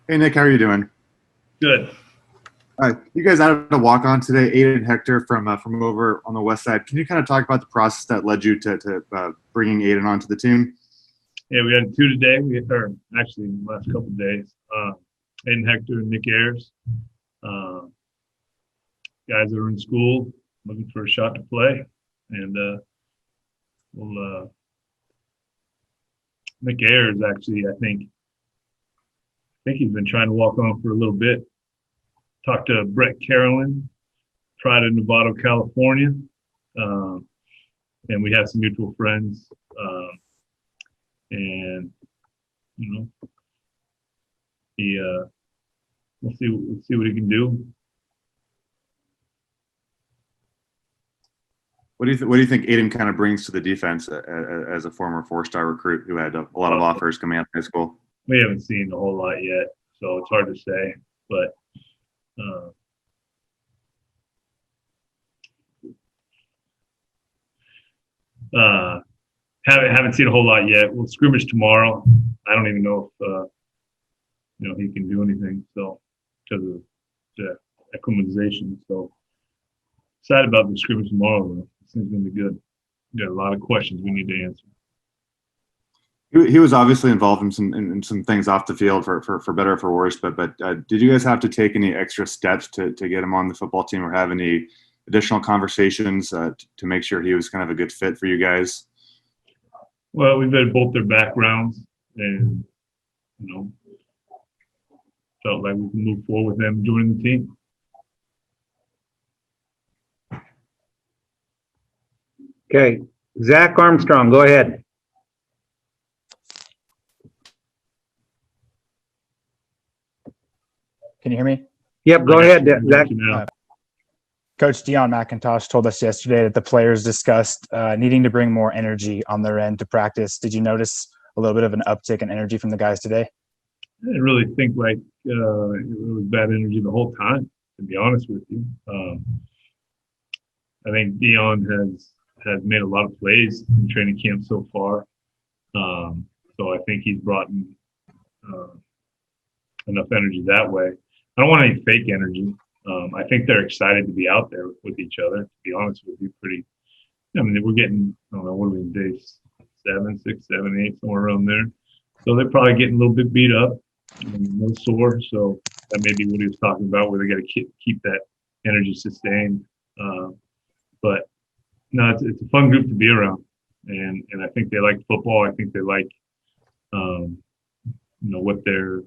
Hey Nick, how are you doing? Good. You guys added a walk on today, Aiden Hector from over on the west side. Can you kind of talk about the process that led you to bringing Aiden onto the team? Yeah, we had two today. Or actually the last couple of days. Aiden Hector and Nick Ayers, uh, guys that are in school looking for a shot to play, and we'll Nick Ayers actually, I think he's been trying to walk on for a little bit. Talked to Brett Carolyn, tried in Novato, California, uh, and we have some mutual friends, and you know he we'll see what he can do. What do you think Aiden kind of brings to the defense as a former four-star recruit who had a lot of Uh, offers coming out of high school? we haven't seen a whole lot yet, so it's hard to say. But uh, uh, haven't seen a whole lot yet. We'll scrimmage tomorrow. I don't even know if he can do anything. So because of the acclimatization. So excited about the scrimmage tomorrow. Though. This thing's gonna be good. We got a lot of questions we need to answer. He was obviously involved in some things off the field for better or for worse. But did you guys have to take any extra steps to get him on the football team, or have any additional conversations to make sure he was kind of a good fit for you guys? Well, we've had both their backgrounds, and you know, felt like we can move forward with them joining the team. Okay, Zach Armstrong, go ahead. Can you hear me? Yep, go ahead, Zach. Coach Dion McIntosh told us yesterday that the players discussed needing to bring more energy on their end to practice. Did you notice a little bit of an uptick in energy from the guys today? I didn't really think like it was bad energy the whole time. To be honest with you, I think Dion has made a lot of plays in training camp so far. So I think he's brought in uh, enough energy that way. I don't want any fake energy. I think they're excited to be out there with each other. To be honest with you, I mean, we're getting, I don't know, what are we in days 7, 6, 7, 8, somewhere around there. So they're probably getting a little bit beat up, no sore. So that may be what he was talking about, where they got to keep that energy sustained. But no, it's a fun group to be around, and I think they like football. I think they like, um, what they're,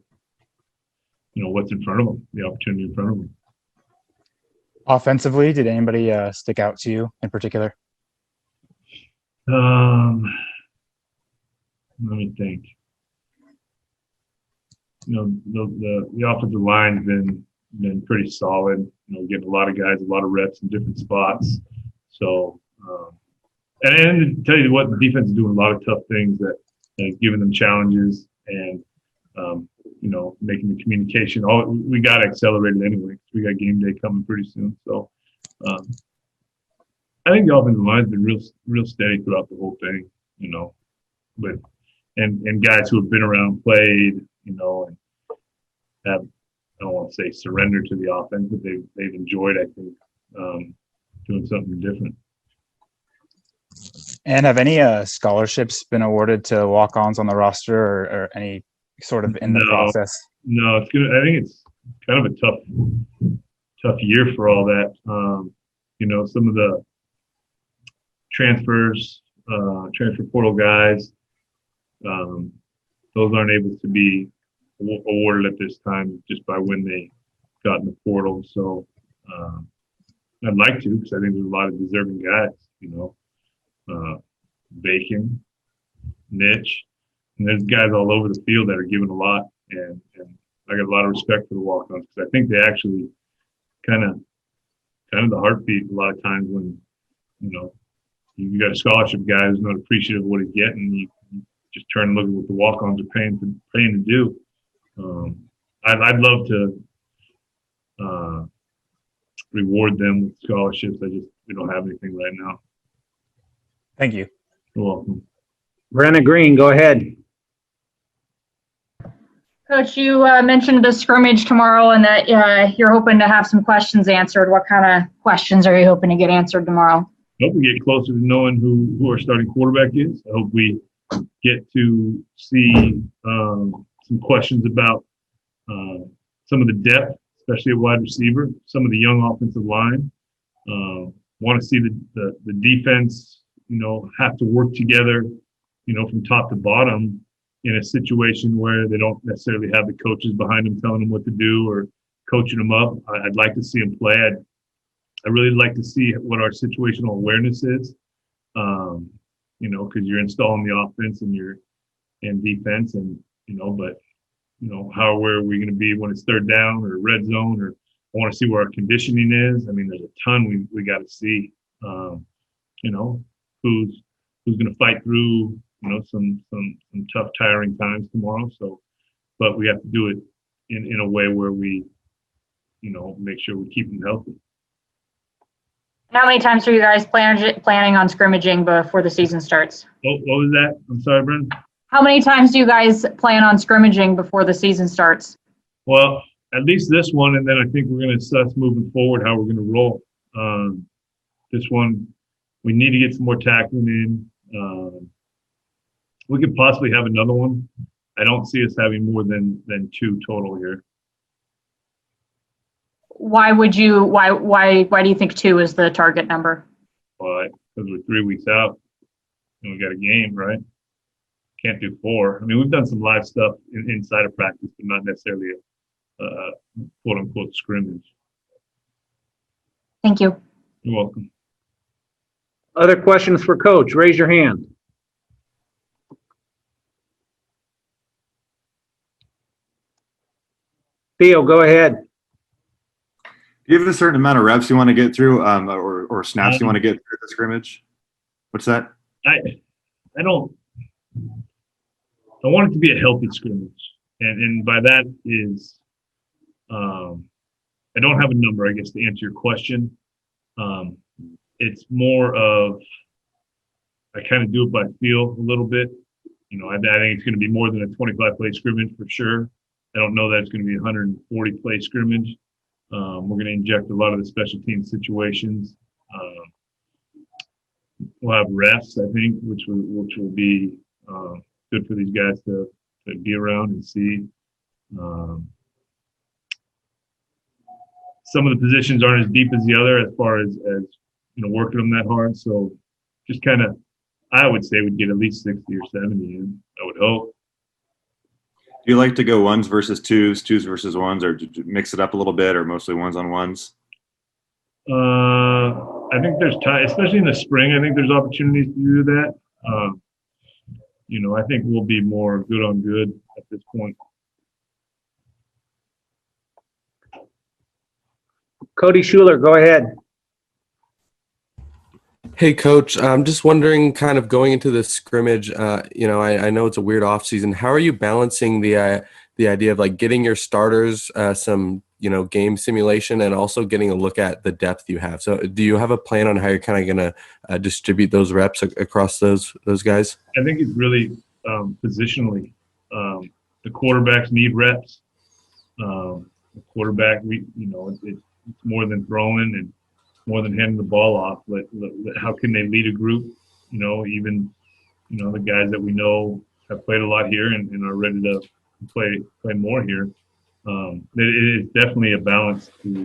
what's in front of them, the opportunity in front of them. Offensively, did anybody stick out to you in particular? Let me think. The offensive line's been pretty solid. Getting a lot of guys, a lot of reps in different spots. So, and to tell you what, the defense is doing a lot of tough things that giving them challenges and making the communication. We got to accelerate it anyway. We got game day coming pretty soon. So, I think the offensive line's been real steady throughout the whole thing. But and guys who have been around, played, and have, I don't want to say surrender to the offense, but they've enjoyed, I think, doing something different. And have any scholarships been awarded to walk-ons on the roster, or any sort of in the process? No, it's good. I think it's kind of a tough year for all that. Some of the transfers, transfer portal guys, those aren't able to be awarded at this time just by when they got in the portal. So I'd like to, because I think there's a lot of deserving guys. Bacon, Niche, and there's guys all over the field that are giving a lot, and I got a lot of respect for the walk-ons, because I think they actually kind of the heartbeat a lot of times when you got a scholarship guy who's not appreciative of what he's getting. You just turn and look at what the walk-ons are paying to do. I'd love to reward them with scholarships. We don't have anything right now. Thank you. You're welcome. Brenna Green, go ahead. Coach, you mentioned the scrimmage tomorrow and that you're hoping to have some questions answered. What kind of questions are you hoping to get answered tomorrow? I hope we get closer to knowing who our starting quarterback is. I hope we get to see some questions about some of the depth, especially at wide receiver, some of the young offensive line. Want to see the defense, have to work together, from top to bottom in a situation where they don't necessarily have the coaches behind them telling them what to do or coaching them up. I'd like to see them play. I really like to see what our situational awareness is, because you're installing the offense and you're in defense but how aware are we going to be when it's third down or red zone, or I want to see where our conditioning is. I mean, there's a ton we got to see, who's going to fight through, some tough, tiring times tomorrow. So, but we have to do it in a way where we, make sure we keep them healthy. How many times are you guys planning on scrimmaging before the season starts? What was that? I'm sorry, Brendan. How many times do you guys plan on scrimmaging before the season starts? Well, at least this one, and then I think we're going to assess moving forward how we're going to roll. This one, we need to get some more tackling in. We could possibly have another one. I don't see us having more than 2 total here. Why do you think 2 is the target number? But because we're 3 weeks out and we got a game, right? Can't do 4. I mean, we've done some live stuff inside of practice, but not necessarily a quote unquote scrimmage. Thank you. You're welcome. Other questions for Coach? Raise your hand. Theo, go ahead. Do you have a certain amount of reps you want to get through, or snaps you want to get through the scrimmage? What's that? I don't. I want it to be a healthy scrimmage, and by that is, I don't have a number, I guess, to answer your question. It's more of, I kind of do it by feel a little bit. I think it's going to be more than a 25-play scrimmage for sure. I don't know that it's going to be a 140-play scrimmage. We're going to inject a lot of the special team situations. We'll have refs, I think, which will be good for these guys to be around and see. Some of the positions aren't as deep as the other as far as working them that hard. So just kind of, I would say we'd get at least 60 or 70 in, I would hope. Do you like to go 1s versus 2s, 2s versus 1s, or mix it up a little bit, or mostly 1s on 1s? I think there's time, especially in the spring. I think there's opportunities to do that. I think we'll be more good on good at this point. Cody Schuler, go ahead. Hey, Coach. I'm just wondering, kind of going into this scrimmage, I know it's a weird off season. How are you balancing the idea of like getting your starters some, game simulation and also getting a look at the depth you have? So do you have a plan on how you're kind of going to distribute those reps across those guys? I think it's really positionally. The quarterbacks need reps. The quarterback, it's more than throwing and more than handing the ball off. How can they lead a group? Even the guys that we know have played a lot here and are ready to play more here. It is definitely a balance to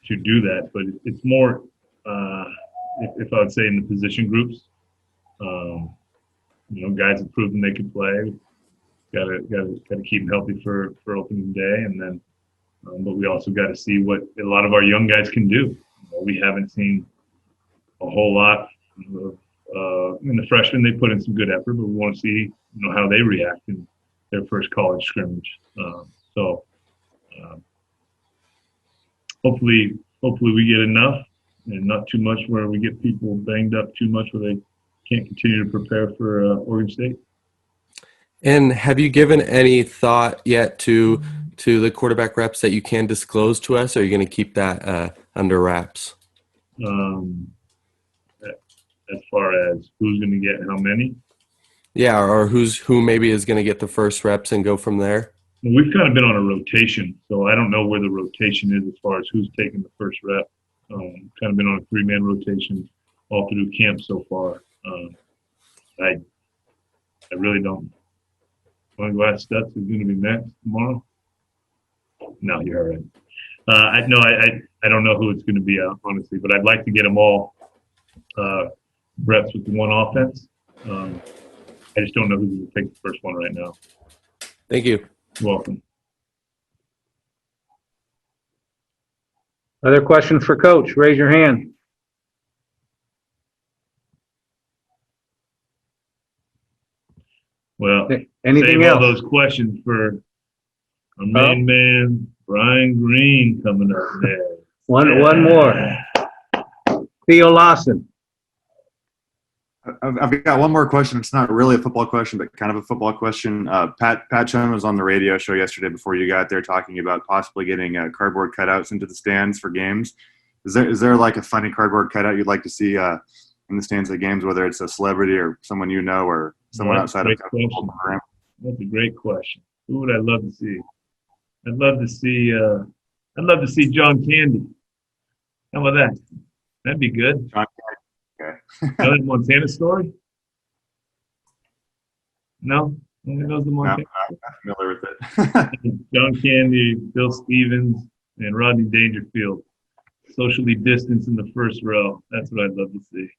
do that, but it's more if I would say in the position groups. Guys have proven they can play. Got to keep them healthy for opening day, and then. But we also got to see what a lot of our young guys can do. We haven't seen a whole lot. In the freshmen, they put in some good effort, but we want to see how they react in their first college scrimmage. Hopefully we get enough and not too much where we get people banged up too much where they can't continue to prepare for Oregon State. And have you given any thought yet to the quarterback reps that you can disclose to us, or are you going to keep that under wraps? As far as who's going to get how many? Yeah, or who maybe is going to get the first reps and go from there. We've kind of been on a rotation, so I don't know where the rotation is as far as who's taking the first rep. Kind of been on a 3-man rotation all through camp so far. I really don't. Want to go ask Stutz who's going to be next tomorrow? No, you're all right. I don't know who it's going to be, honestly, but I'd like to get them all reps with the one offense. I just don't know who's going to take the first one right now. Thank you. You're welcome. Other questions for Coach? Raise your hand. Well, Anything save all else? those questions for our main man, Brian Green, coming up there. One more. Theo Lawson. I've got one more question. It's not really a football question, but kind of a football question. Pat Chun was on the radio show yesterday before you got there talking about possibly getting cardboard cutouts into the stands for games. Is there like a funny cardboard cutout you'd like to see in the stands of games, whether it's a celebrity or someone you know or someone outside of the football program? That's a great question. Who would I love to see? I'd love to see John Candy. How about that? That'd be good. John Candy. Okay. Know that Montana story? No? Nobody knows the No, Montana I'm not familiar with it. John Candy, Bill Stevens, and Rodney Dangerfield socially distanced in the first row. That's what I'd love to see.